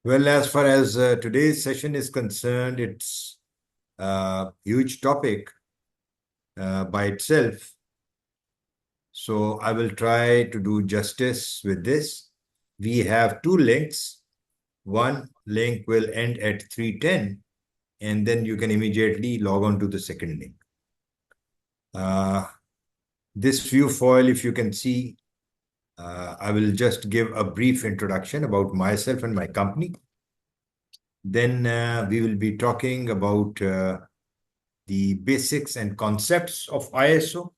Well, as far as today's session is concerned, it's a huge topic by itself. So I will try to do justice with this. We have two links. One link will end at 3:10, and then you can immediately log on to the second link. This view foil, if you can see, I will just give a brief introduction about myself and my company. Then we will be talking about the basics and concepts of ISO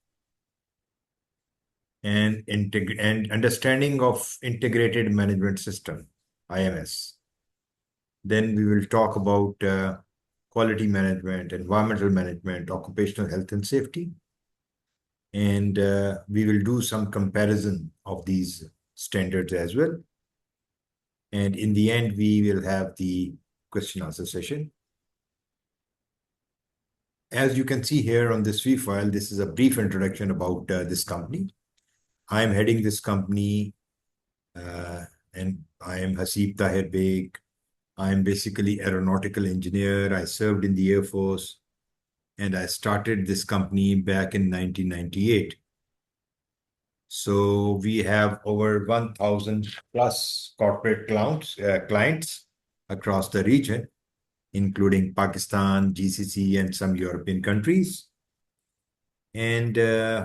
and understanding of integrated management system, IMS. Then we will talk about quality management, environmental management, occupational health and safety. And we will do some comparison of these standards as well. And in the end, we will have the question answer session. As you can see here on this V file, this is a brief introduction about this company. I'm heading this company, and I am Hasib Tahir Baig. I'm basically aeronautical engineer. I served in the Air Force, and I started this company back in 1998. So we have over 1,000 plus corporate clients across the region, including Pakistan, GCC, and some European countries. And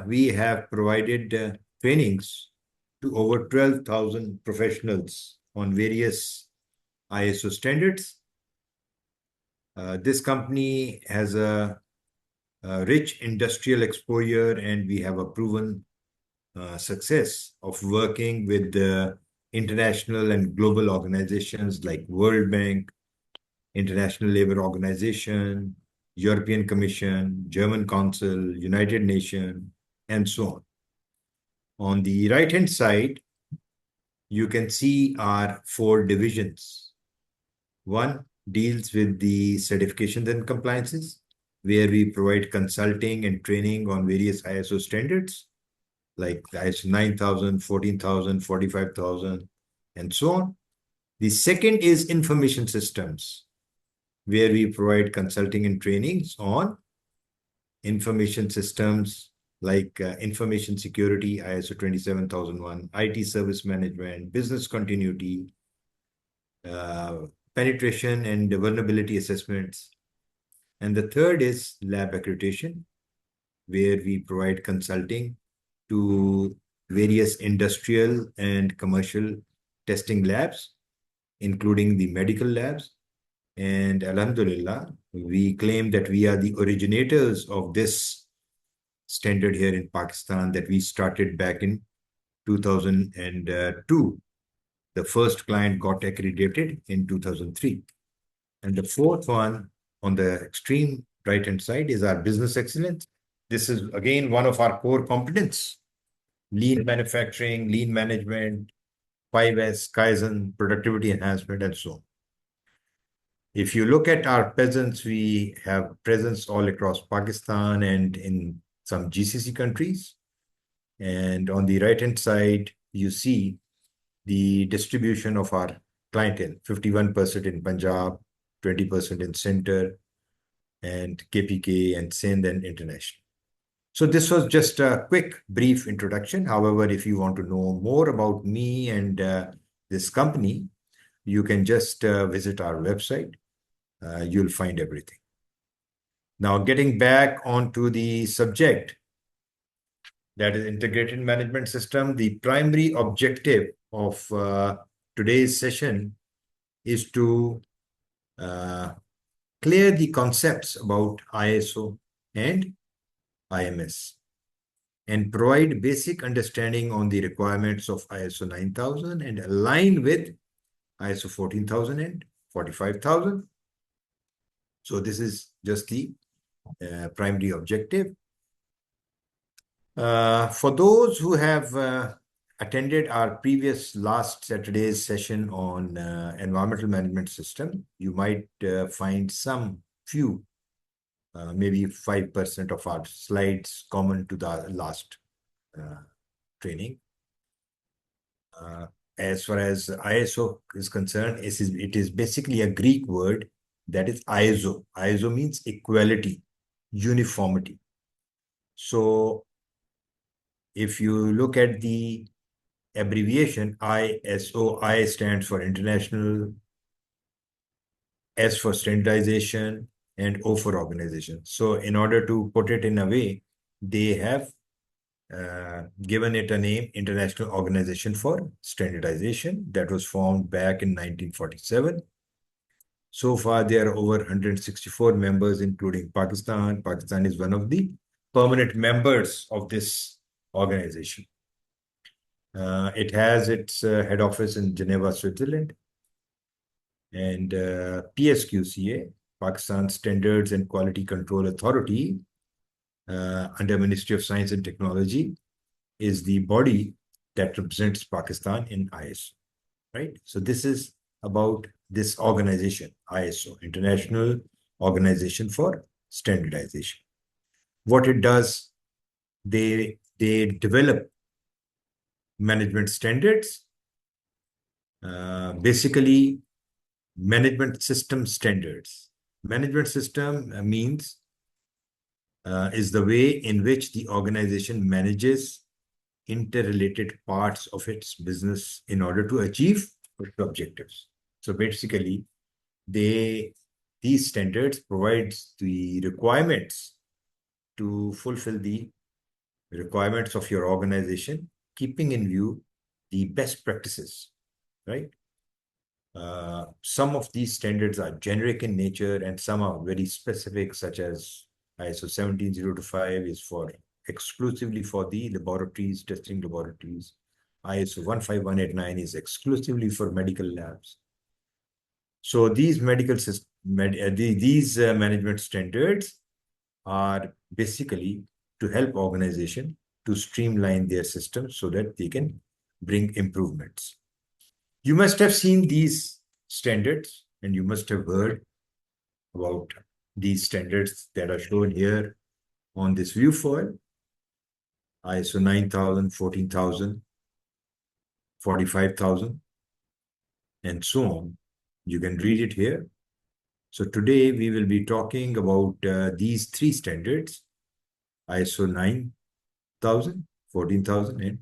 we have provided trainings to over 12,000 professionals on various ISO standards. This company has a rich industrial exposure, and we have a proven success of working with international and global organizations like World Bank, International Labour Organization, European Commission, German Council, United Nations, and so on. On the right-hand side, you can see our four divisions. One deals with the certifications and compliances, where we provide consulting and training on various ISO standards, like the ISO 9000, 14,000, 45,000, and so on. The second is information systems, where we provide consulting and trainings on information systems like information security, ISO 27001, IT service management, business continuity, penetration and vulnerability assessments. And the third is lab accreditation, where we provide consulting to various industrial and commercial testing labs, including the medical labs. And Alhamdulillah, we claim that we are the originators of this standard here in Pakistan that we started back in 2002. The first client got accredited in 2003. And the fourth one on the extreme right-hand side is our business excellence. This is, again, one of our core competence: lean manufacturing, lean management, 5S, Kaizen, productivity enhancement, and so on. If you look at our presence, we have presence all across Pakistan and in some GCC countries. And on the right-hand side, you see the distribution of our clientele: 51% in Punjab, 20% in Center, and KPK and Sindh and International. So this was just a quick, brief introduction. However, if you want to know more about me and this company, you can just visit our website. You'll find everything. Now, getting back onto the subject, that is integrated management system, the primary objective of today's session is to clear the concepts about ISO and IMS and provide basic understanding on the requirements of ISO 9000 and align with ISO 14,000 and 45,000. So this is just the primary objective. For those who have attended our previous last Saturday's session on environmental management system, you might find some few, maybe 5% of our slides common to the last training. as far as ISO is concerned, it is basically a Greek word that is ISO. ISO means equality, uniformity. So if you look at the abbreviation ISO, I stands for International, S for standardization, and O for organization. So in order to put it in a way, they have given it a name, International Organization for Standardization, that was formed back in 1947. So far, there are over 164 members, including Pakistan. Pakistan is one of the permanent members of this organization. It has its head office in Geneva, Switzerland. And PSQCA, Pakistan Standards and Quality Control Authority, under Ministry of Science and Technology, is the body that represents Pakistan in ISO, right? So this is about this organization, ISO, International Organization for Standardization. What it does, they develop management standards, basically management system standards. Management system means is the way in which the organization manages interrelated parts of its business in order to achieve its objectives. So basically, these standards provides the requirements to fulfill the requirements of your organization, keeping in view the best practices, right? Some of these standards are generic in nature and some are very specific, such as ISO 17025 is for exclusively for the laboratories, testing laboratories. ISO 15189 is exclusively for medical labs. So these management standards are basically to help organization to streamline their systems so that they can bring improvements. You must have seen these standards and you must have heard about these standards that are shown here on this view foil. ISO 9000, 14000, 45000, and so on. You can read it here. So today we will be talking about these three standards, ISO 9000, 14000, and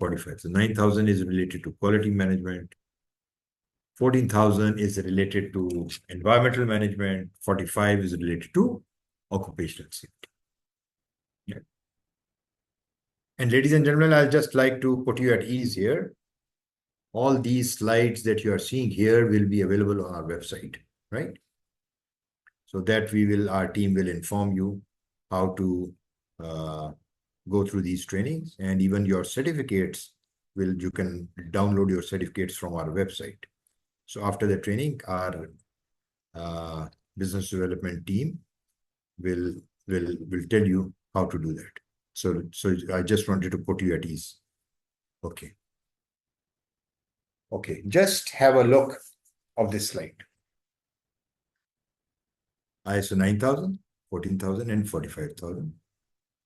45. So 9000 is related to quality management. 14,000 is related to environmental management. 45 is related to occupational safety. Yeah. And ladies and gentlemen, I'll just like to put you at ease here. All these slides that you are seeing here will be available on our website, right? So that our team will inform you how to go through these trainings, and even your certificates you can download your certificates from our website. So after the training, our business development team will tell you how to do that. So I just wanted to put you at ease. Okay. Okay, just have a look of this slide. ISO 9000, 14000, and 45000.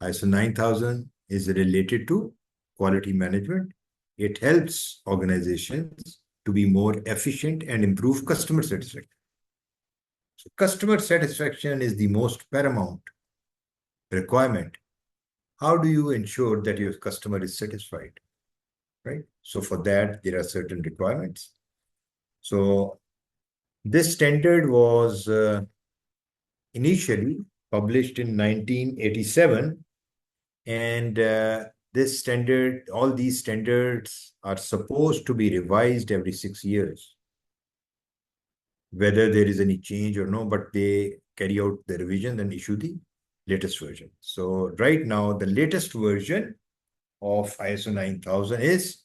ISO 9000 is related to quality management. It helps organizations to be more efficient and improve customer satisfaction. So customer satisfaction is the most paramount requirement. How do you ensure that your customer is satisfied, right? So for that, there are certain requirements. So this standard was initially published in 1987, and all these standards are supposed to be revised every 6 years, whether there is any change or no, but they carry out the revision and issue the latest version. So right now, the latest version of ISO 9000 is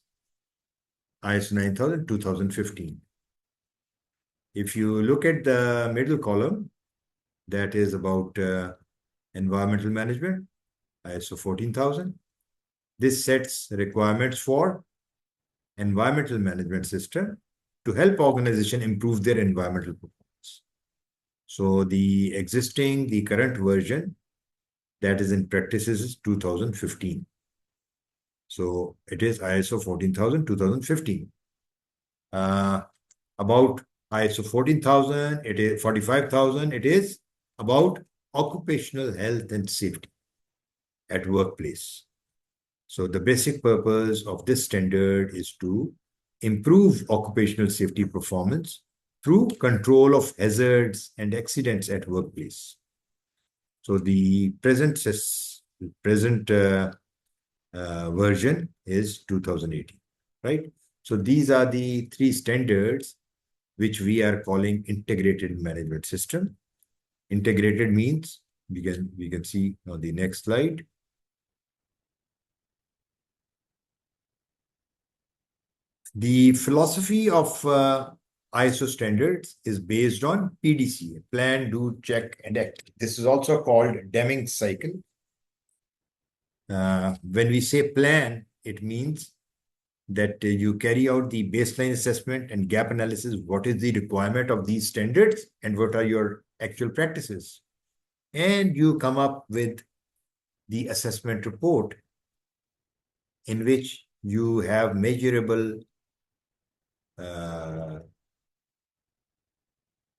ISO 9000 2015. If you look at the middle column, that is about environmental management, ISO 14000. This sets requirements for environmental management system to help organization improve their environmental performance. So the current version that is in practice is 2015. So it is ISO 14000 2015. about ISO 14,000, it is 45,000, it is about occupational health and safety at workplace. So the basic purpose of this standard is to improve occupational safety performance through control of hazards and accidents at workplace. So the present version is 2018, right? So these are the three standards which we are calling integrated management system. Integrated means we can see on the next slide. The philosophy of ISO standards is based on PDCA, plan, do, check, and act. This is also called Deming cycle. When we say plan, it means that you carry out the baseline assessment and gap analysis. What is the requirement of these standards and what are your actual practices? And you come up with the assessment report in which you have measurable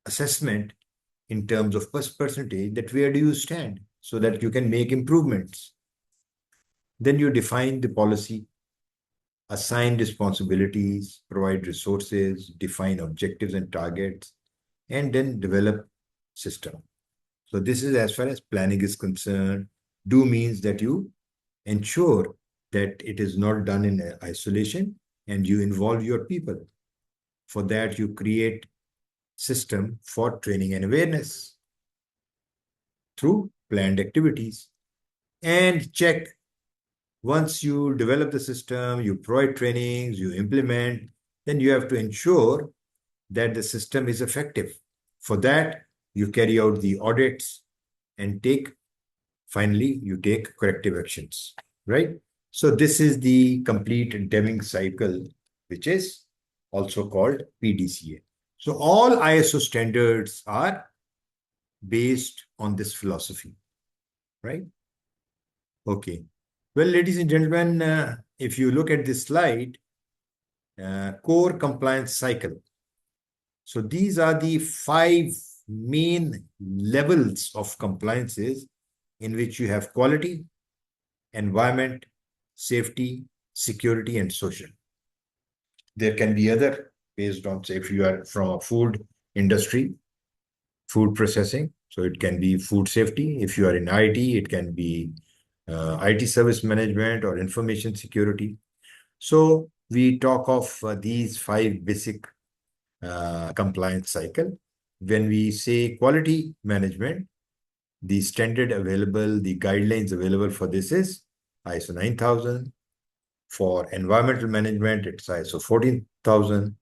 assessment in terms of percentage that where do you stand so that you can make improvements. Then you define the policy, assign responsibilities, provide resources, define objectives and targets, and then develop system. So this is as far as planning is concerned. Do means that you ensure that it is not done in isolation and you involve your people. For that, you create system for training and awareness through planned activities. And check, once you develop the system, you provide trainings, you implement, then you have to ensure that the system is effective. For that, you carry out the audits and finally, you take corrective actions, right? So this is the complete Deming cycle, which is also called PDCA. So all ISO standards are based on this philosophy, right? Okay. Well, ladies and gentlemen, if you look at this slide, core compliance cycle. So these are the 5 main levels of compliances in which you have quality, environment, safety, security, and social. There can be other based on, say, if you are from a food industry, food processing, so it can be food safety. If you are in IT, it can be IT service management or information security. So we talk of these 5 basic compliance cycle. When we say quality management, the standard available, the guidelines available for this is ISO 9000. For environmental management, it's ISO 14,000.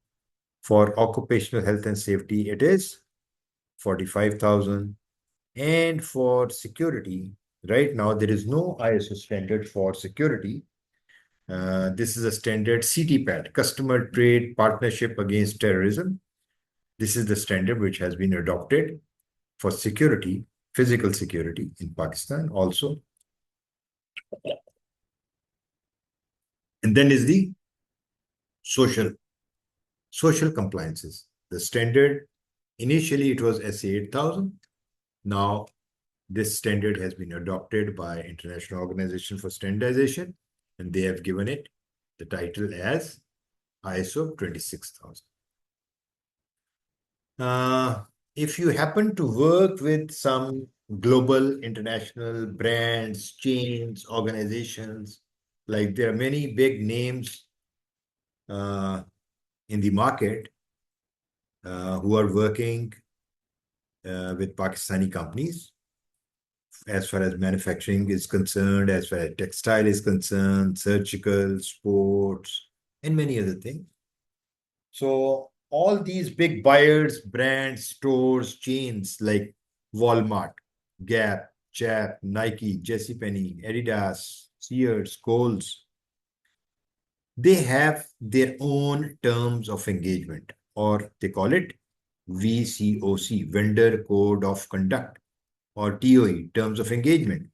For occupational health and safety, it is 45,000. And for security, right now, there is no ISO standard for security. This is a standard CTPAT, Customer Trade Partnership Against Terrorism. This is the standard which has been adopted for security, physical security in Pakistan also. And then is the social compliances. The standard, initially it was SA 8000. Now this standard has been adopted by International Organization for Standardization, and they have given it the title as ISO 26,000. If you happen to work with some global international brands, chains, organizations, like there are many big names in the market who are working with Pakistani companies as far as manufacturing is concerned, as far as textile is concerned, surgical, sports, and many other things. So all these big buyers, brands, stores, chains like Walmart, Gap, Chaps, Nike, JCPenney, Adidas, Sears, Kohl's, they have their own terms of engagement, or they call it VCOC, Vendor Code of Conduct, or TOE, Terms of Engagement,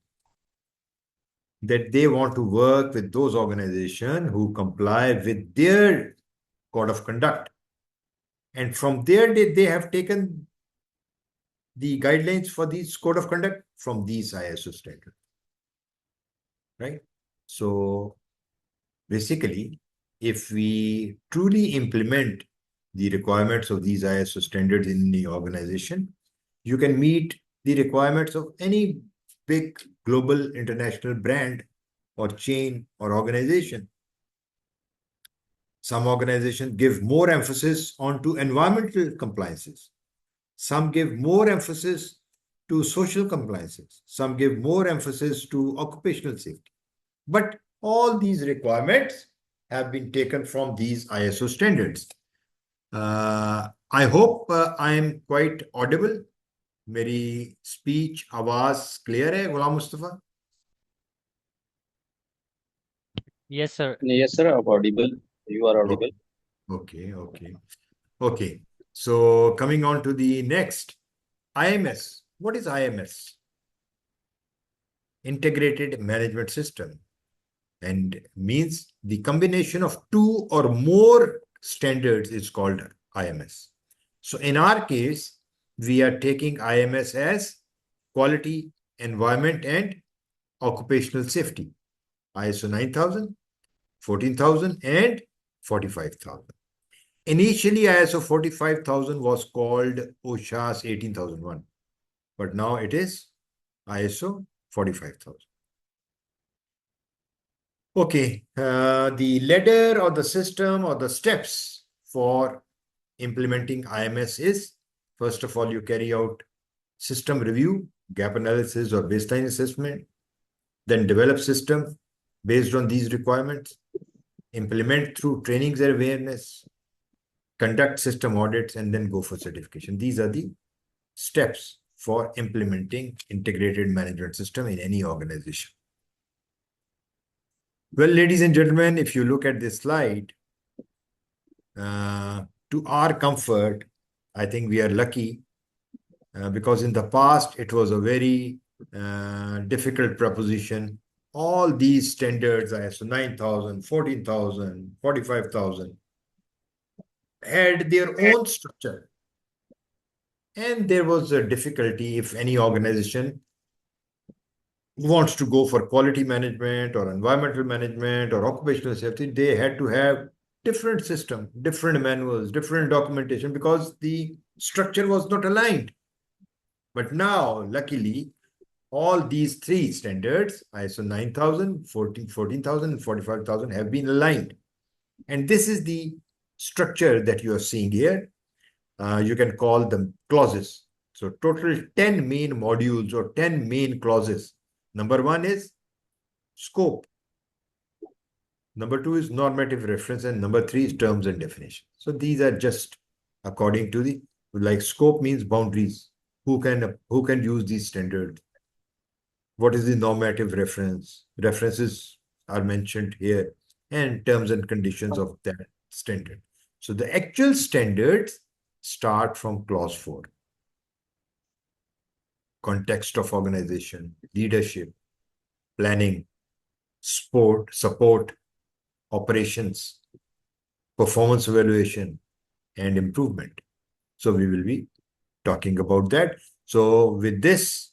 that they want to work with those organizations who comply with their code of conduct. And from there, they have taken the guidelines for these code of conduct from these ISO standards, right? So basically, if we truly implement the requirements of these ISO standards in the organization, you can meet the requirements of any big global international brand or chain or organization. Some organizations give more emphasis onto environmental compliances. Some give more emphasis to social compliances. Some give more emphasis to occupational safety. But all these requirements have been taken from these ISO standards. I hope I am quite audible. मेरी speech आवाज clear है Ghulam Mustafa? Yes, sir. Yes, sir, I'm audible. You are audible. Okay. So coming on to the next, IMS. What is IMS? Integrated Management System, and means the combination of two or more standards is called IMS. So in our case, we are taking IMS as quality, environment, and occupational safety. ISO 9000, 14,000, and 45,000. Initially, ISO 45,000 was called OSHA's 18,001, but now it is ISO 45,000. Okay, the ladder or the system or the steps for implementing IMS is, first of all, you carry out system review, gap analysis or baseline assessment, then develop system based on these requirements, implement through trainings and awareness, conduct system audits, and then go for certification. These are the steps for implementing integrated management system in any organization. Well, ladies and gentlemen, if you look at this slide, to our comfort, I think we are lucky because in the past, it was a very difficult proposition. All these standards, ISO 9000, 14,000, 45,000, had their own structure. And there was a difficulty if any organization wants to go for quality management or environmental management or occupational safety, they had to have different system, different manuals, different documentation because the structure was not aligned. But now, luckily, all these three standards, ISO 9000, 14,000, and 45,000 have been aligned. And this is the structure that you are seeing here. You can call them clauses. So total 10 main modules or 10 main clauses. Number one is scope. Number two is normative reference, and number three is terms and definition. So these are just according to the, like scope means boundaries. Who can use these standards? What is the normative reference? References are mentioned here, and terms and conditions of that standard. So the actual standards start from clause 4. Context of organization, leadership, planning, support, operations, performance evaluation, and improvement. So we will be talking about that. So with this,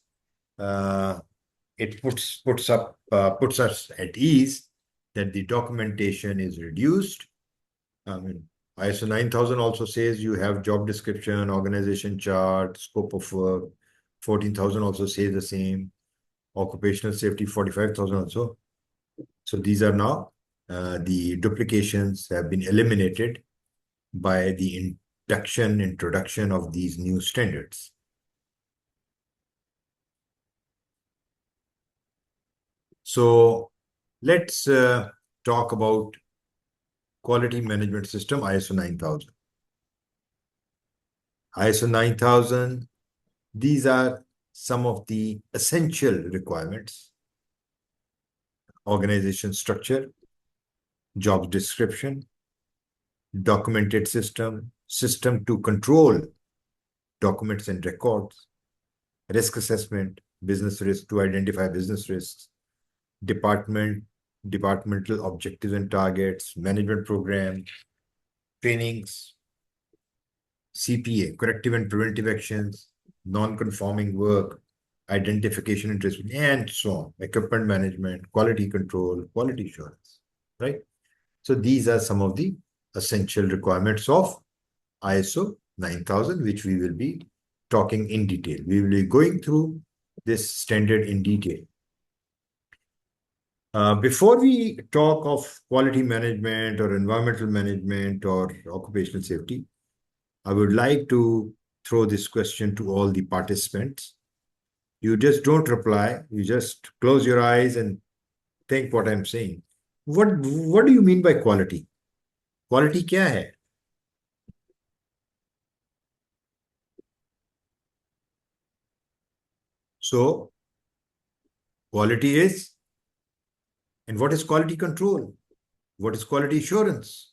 it puts us at ease that the documentation is reduced. I mean, ISO 9000 also says you have job description, organization chart, scope of work. 14,000 also says the same. Occupational safety 45,000 also. So these are now the duplications have been eliminated by the introduction of these new standards. So let's talk about quality management system ISO 9000. ISO 9000, these are some of the essential requirements: organization structure, job description, documented system, system to control documents and records, risk assessment, business risk to identify business risks, departmental objectives and targets, management program, trainings, CPA, corrective and preventive actions, non-conforming work, identification and traceability, and so on. Equipment management, quality control, quality assurance, right? So these are some of the essential requirements of ISO 9000, which we will be talking in detail. We will be going through this standard in detail. Before we talk of quality management or environmental management or occupational safety, I would like to throw this question to all the participants. You just don't reply. You just close your eyes and think what I'm saying. What do you mean by quality? Quality क्या है? So, quality is, and what is quality control? What is quality assurance?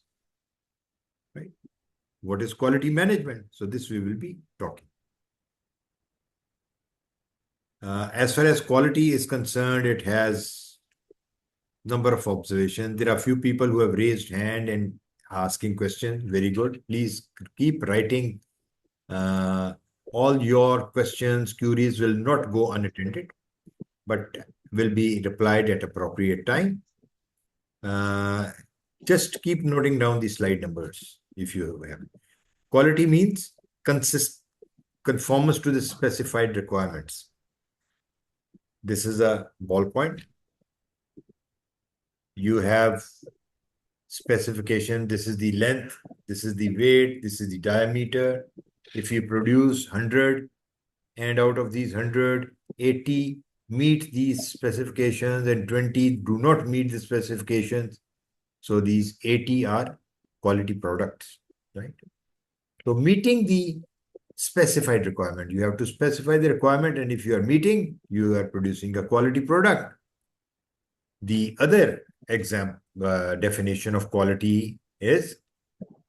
Right? What is quality management? So this we will be talking. As far as quality is concerned, it has number of observations. There are few people who have raised hand and asking questions. Very good. Please keep writing. All your questions, queries will not go unattended, but will be replied at appropriate time. Just keep noting down the slide numbers if you have. Quality means conformance to the specified requirements. This is a ballpoint. You have specification. This is the length. This is the weight. This is the diameter. If you produce 100 and out of these 100, 80 meet these specifications and 20 do not meet the specifications. So these 80 are quality products, right? So meeting the specified requirement, you have to specify the requirement, and if you are meeting, you are producing a quality product. The other definition of quality is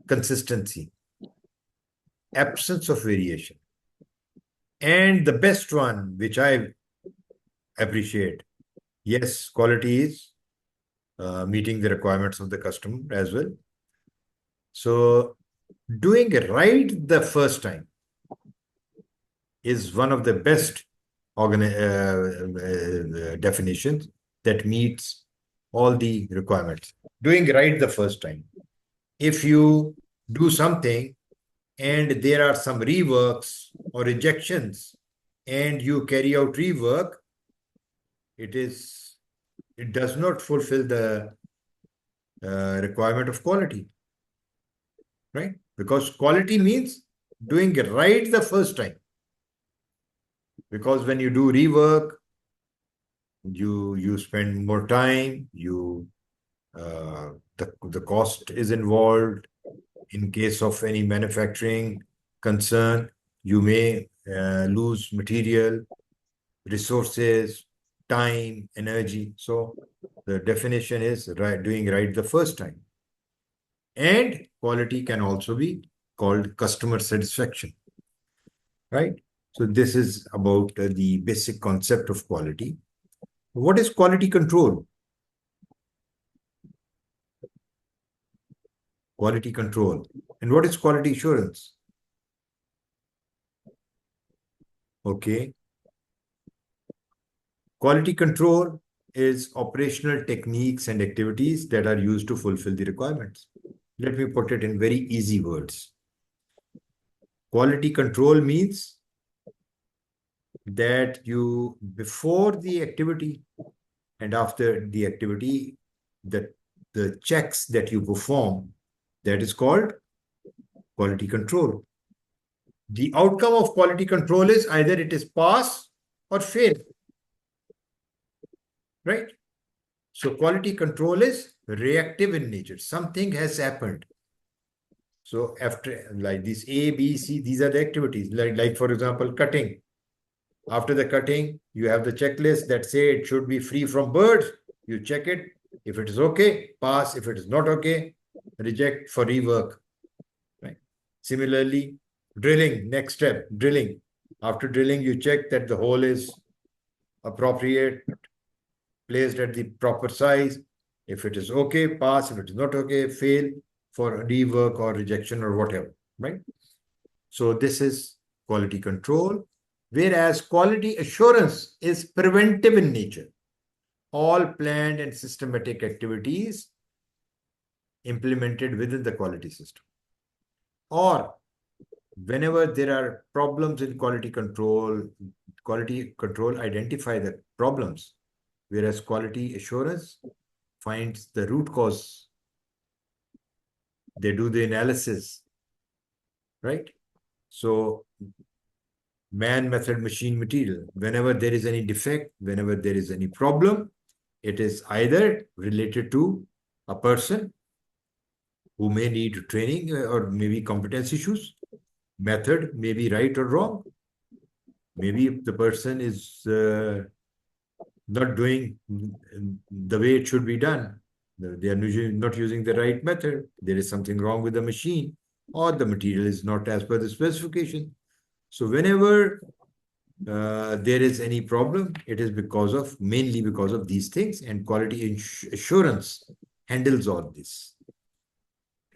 consistency, absence of variation. And the best one, which I appreciate, yes, quality is meeting the requirements of the customer as well. So doing it right the first time is one of the best definitions that meets all the requirements. Doing right the first time. If you do something and there are some reworks or rejections and you carry out rework, it does not fulfill the requirement of quality, right? Because quality means doing it right the first time. Because when you do rework, you spend more time, the cost is involved. In case of any manufacturing concern, you may lose material, resources, time, energy. So the definition is doing right the first time. And quality can also be called customer satisfaction, right? So this is about the basic concept of quality. What is quality control? Quality control. And what is quality assurance? Okay. Quality control is operational techniques and activities that are used to fulfill the requirements. Let me put it in very easy words. Quality control means that you, before the activity and after the activity, the checks that you perform, that is called quality control. The outcome of quality control is either it is pass or fail, right? So quality control is reactive in nature. Something has happened. So after, like this A, B, C, these are the activities. Like for example, cutting. After the cutting, you have the checklist that say it should be free from birds. You check it. If it is okay, pass. If it is not okay, reject for rework. Right. Similarly, drilling, next step, drilling. After drilling, you check that the hole is appropriate, placed at the proper size. If it is okay, pass. If it is not okay, fail for rework or rejection or whatever, right? So this is quality control, whereas quality assurance is preventive in nature. All planned and systematic activities implemented within the quality system. Or whenever there are problems in quality control identify the problems, whereas quality assurance finds the root cause. They do the analysis, right? So man, method, machine, material. Whenever there is any defect, whenever there is any problem, it is either related to a person who may need training or maybe competence issues. Method may be right or wrong. Maybe if the person is not doing the way it should be done, they are not using the right method, there is something wrong with the machine, or the material is not as per the specification. So whenever there is any problem, it is mainly because of these things, and quality assurance handles all this.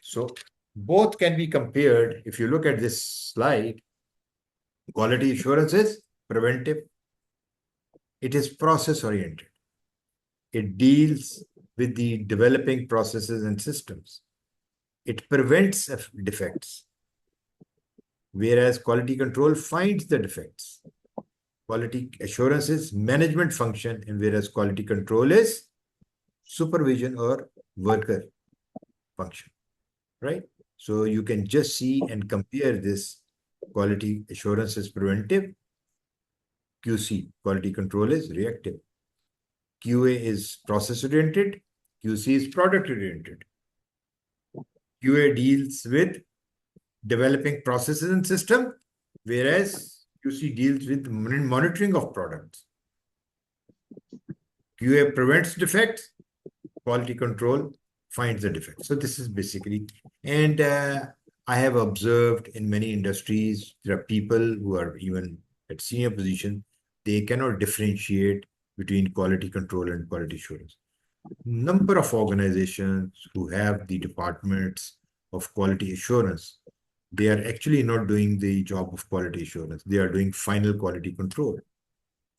So both can be compared. If you look at this slide, quality assurance is preventive. It is process oriented. It deals with the developing processes and systems. It prevents defects, whereas quality control finds the defects. Quality assurance is management function, and whereas quality control is supervision or worker function, right? So you can just see and compare this. Quality assurance is preventive. QC, quality control, is reactive. QA is process-oriented. QC is product-oriented. QA deals with developing processes and system, whereas QC deals with monitoring of products. QA prevents defects. Quality control finds the defects. So this is basically, and I have observed in many industries, there are people who are even at senior position, they cannot differentiate between quality control and quality assurance. Number of organizations who have the departments of quality assurance, they are actually not doing the job of quality assurance. They are doing final quality control,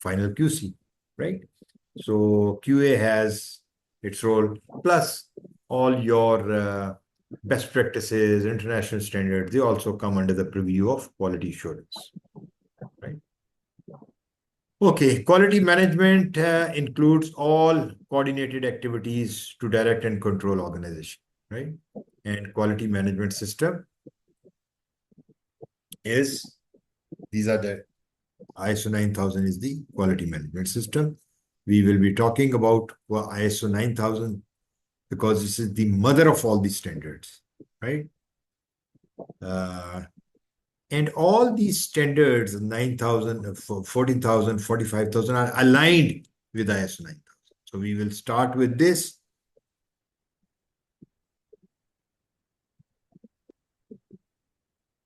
final QC, right? So QA has its role, plus all your best practices, international standards, they also come under the purview of quality assurance, right? Okay, quality management includes all coordinated activities to direct and control organization, right? And quality management system is, these are the ISO 9000 is the quality management system. We will be talking about ISO 9000 because this is the mother of all these standards, right? And all these standards, 9000, 14,000, 45,000, are aligned with ISO 9000. So we will start with this.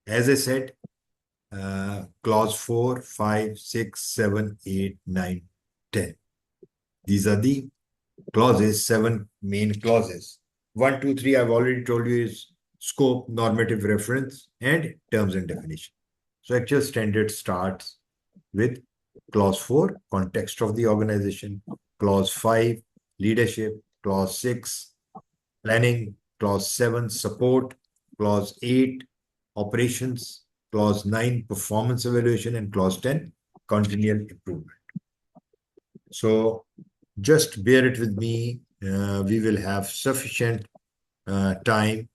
As I said, clause 4, 5, 6, 7, 8, 9, 10. These are the clauses, 7 main clauses. 1, 2, 3, I've already told you, is scope, normative reference, and terms and definition. So actual standard starts with clause 4, context of the organization, clause 5, leadership, clause 6, planning, clause 7, support, clause 8, operations, clause 9, performance evaluation, and clause 10, continual improvement. So just bear it with me. We will have sufficient time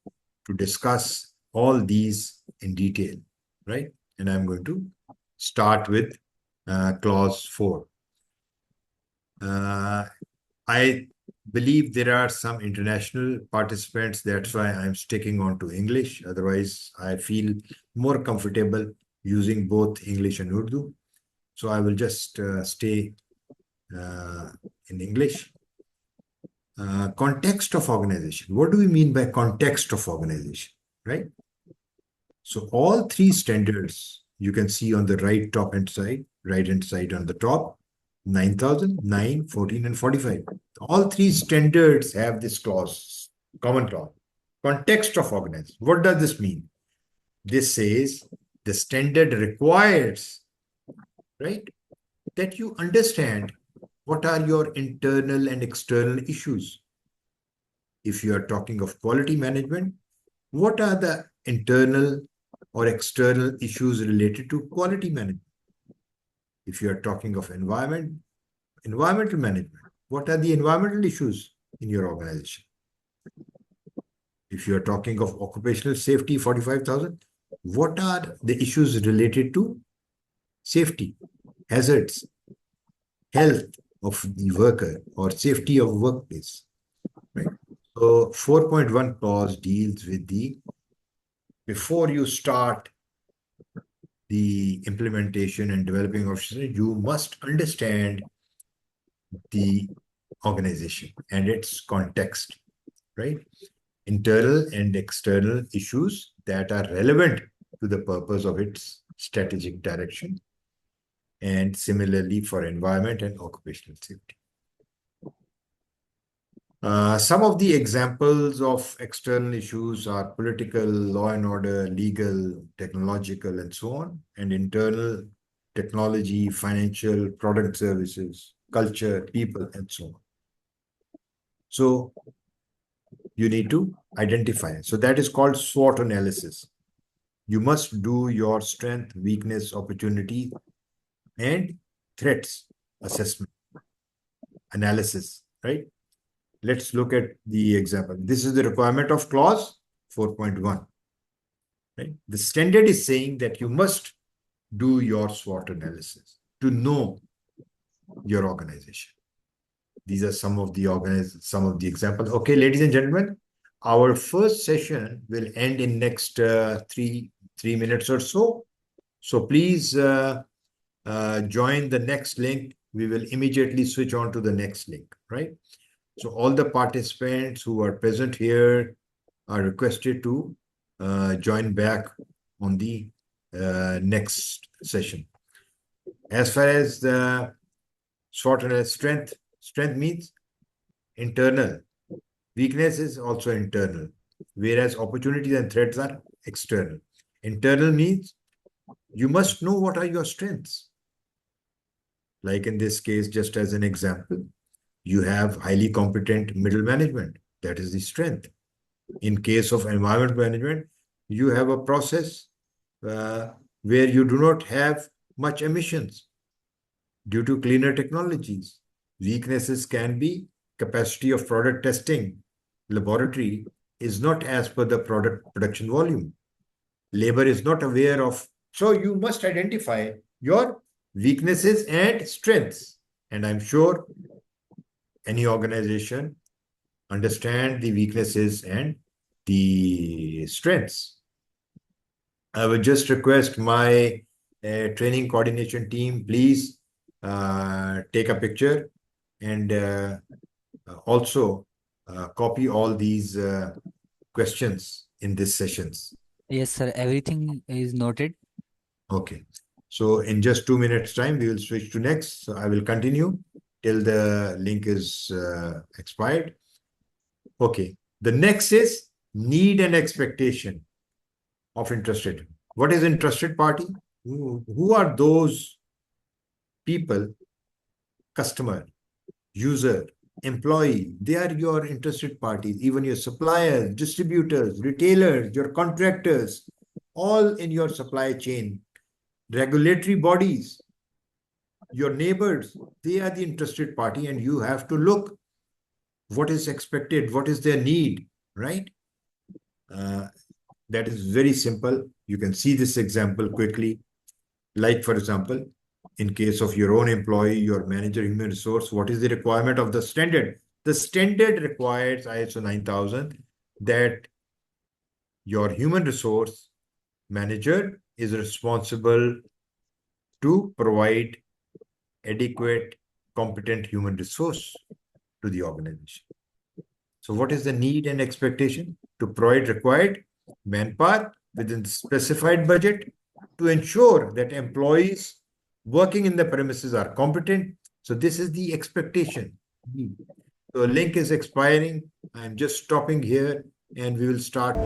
to discuss all these in detail, right? And I'm going to start with clause 4. I believe there are some international participants. That's why I'm sticking on to English. Otherwise, I feel more comfortable using both English and Urdu. So I will just stay in English. Context of organization. What do we mean by context of organization, right? So all 3 standards you can see on the right hand side on the top, 9000, 9, 14, and 45. All 3 standards have this clause, common clause. Context of organization. What does this mean? This says The standard requires, right, that you understand what are your internal and external issues. If you are talking of quality management, what are the internal or external issues related to quality management? If you are talking of environmental management, what are the environmental issues in your organization? If you are talking of occupational safety, 45,000, what are the issues related to safety, hazards, health of the worker, or safety of workplace? Right. So 4.1 clause deals with before you start the implementation and developing of system, you must understand the organization and its context, right? Internal and external issues that are relevant to the purpose of its strategic direction, and similarly for environment and occupational safety. Some of the examples of external issues are political, law and order, legal, technological, and so on, and internal technology, financial, product services, culture, people, and so on. So you need to identify. So that is called SWOT analysis. You must do your strength, weakness, opportunity, and threats assessment analysis, right? Let's look at the example. This is the requirement of clause 4.1. Right? The standard is saying that you must do your SWOT analysis to know your organization. These are some of the examples. Okay, ladies and gentlemen, our first session will end in next 3 minutes or so. So please join the next link. We will immediately switch on to the next link, right? So all the participants who are present here are requested to join back on the next session. As far as the SWOT analysis, strength means internal. Weakness is also internal, whereas opportunities and threats are external. Internal means you must know what are your strengths. Like in this case, just as an example, you have highly competent middle management. That is the strength. In case of environment management, you have a process where you do not have much emissions due to cleaner technologies. Weaknesses can be capacity of product testing. Laboratory is not as per the product production volume. Labor is not aware of. So you must identify your weaknesses and strengths. And I'm sure any organization understand the weaknesses and the strengths. I would just request my training coordination team, please take a picture and also copy all these questions in these sessions. Yes, sir. Everything is noted. Okay. So in just 2 minutes time, we will switch to next. So I will continue till the link is expired. Okay. The next is need and expectation of interested. What is interested party? Who are those people, customer, user, employee? They are your interested parties, even your suppliers, distributors, retailers, your contractors, all in your supply chain, regulatory bodies, your neighbors, they are the interested party, and you have to look what is expected, what is their need, right? That is very simple. You can see this example quickly. Like, for example, in case of your own employee, your manager, human resource, what is the requirement of the standard? The standard requires ISO 9000 that your human resource manager is responsible to provide adequate, competent human resource to the organization. So what is the need and expectation? To provide required manpower within the specified budget to ensure that employees working in the premises are competent. So this is the expectation. So link is expiring. I'm just stopping here and we will start.